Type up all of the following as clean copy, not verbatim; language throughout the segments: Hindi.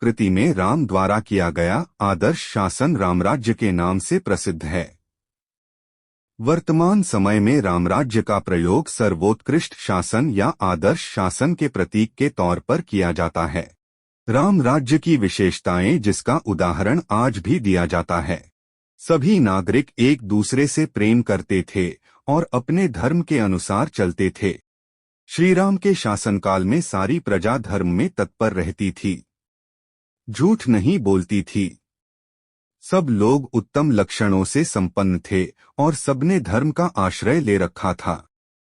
कृति में राम द्वारा किया गया आदर्श शासन रामराज्य के नाम से प्रसिद्ध है। वर्तमान समय में रामराज्य का प्रयोग सर्वोत्कृष्ट शासन या आदर्श शासन के प्रतीक के तौर पर किया जाता है। राम राज्य की विशेषताएं जिसका उदाहरण आज भी दिया जाता है। सभी नागरिक एक दूसरे से प्रेम करते थे और अपने धर्म के अनुसार चलते थे। श्री राम के शासनकाल में सारी प्रजा धर्म में तत्पर रहती थी, झूठ नहीं बोलती थी। सब लोग उत्तम लक्षणों से संपन्न थे और सबने धर्म का आश्रय ले रखा था।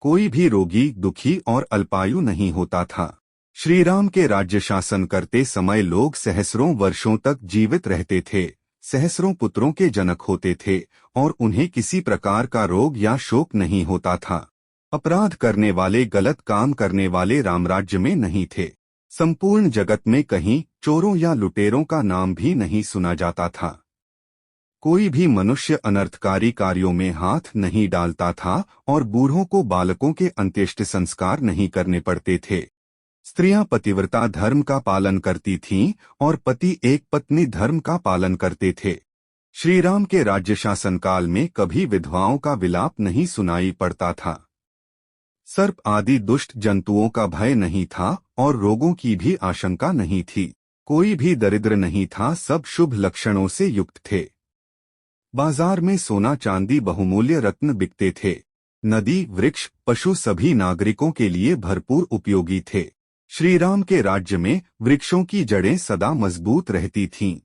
कोई भी रोगी, दुखी और अल्पायु नहीं होता था। श्री राम के राज्य शासन करते समय लोग सहस्रों वर्षों तक जीवित रहते थे, सहस्रों पुत्रों के जनक होते थे और उन्हें किसी प्रकार का रोग या शोक नहीं होता था। अपराध करने वाले, गलत काम करने वाले रामराज्य में नहीं थे। संपूर्ण जगत में कहीं चोरों या लुटेरों का नाम भी नहीं सुना जाता था। कोई भी मनुष्य अनर्थकारी कार्यों में हाथ नहीं डालता था और बूढ़ों को बालकों के अंत्येष्टि संस्कार नहीं करने पड़ते थे। स्त्रियां पतिव्रता धर्म का पालन करती थीं और पति एक पत्नी धर्म का पालन करते थे। श्री राम के राज्य शासन काल में कभी विधवाओं का विलाप नहीं सुनाई पड़ता था। सर्प आदि दुष्ट जंतुओं का भय नहीं था और रोगों की भी आशंका नहीं थी। कोई भी दरिद्र नहीं था, सब शुभ लक्षणों से युक्त थे। बाजार में सोना चांदी बहुमूल्य रत्न बिकते थे। नदी, वृक्ष, पशु सभी नागरिकों के लिए भरपूर उपयोगी थे। श्री राम के राज्य में वृक्षों की जड़ें सदा मजबूत रहती थीं।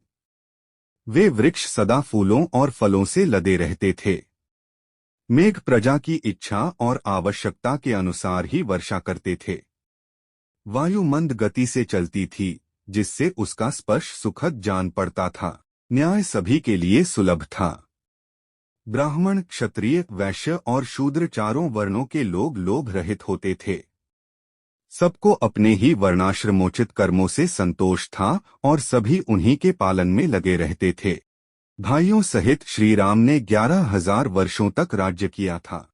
वे वृक्ष सदा फूलों और फलों से लदे रहते थे। मेघ प्रजा की इच्छा और आवश्यकता के अनुसार ही वर्षा करते थे। वायु मंद गति से चलती थी, जिससे उसका स्पर्श सुखद जान पड़ता था। न्याय सभी के लिए सुलभ था। ब्राह्मण, क्षत्रिय, वैश्य और शूद्र चारों वर्णों के लोग लोभ रहित होते थे। सबको अपने ही वर्णाश्रमोचित कर्मों से संतोष था और सभी उन्हीं के पालन में लगे रहते थे। भाइयों सहित श्री राम ने 11,000 वर्षों तक राज्य किया था।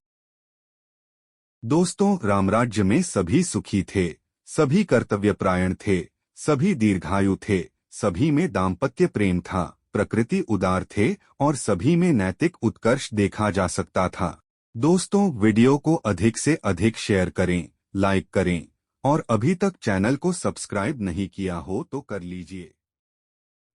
दोस्तों, रामराज्य में सभी सुखी थे, सभी कर्तव्यपरायण थे, सभी दीर्घायु थे, सभी में दाम्पत्य प्रेम था, प्रकृति उदार थे और सभी में नैतिक उत्कर्ष देखा जा सकता था। दोस्तों, वीडियो को अधिक से अधिक शेयर करें, लाइक करें और अभी तक चैनल को सब्सक्राइब नहीं किया हो तो कर लीजिए।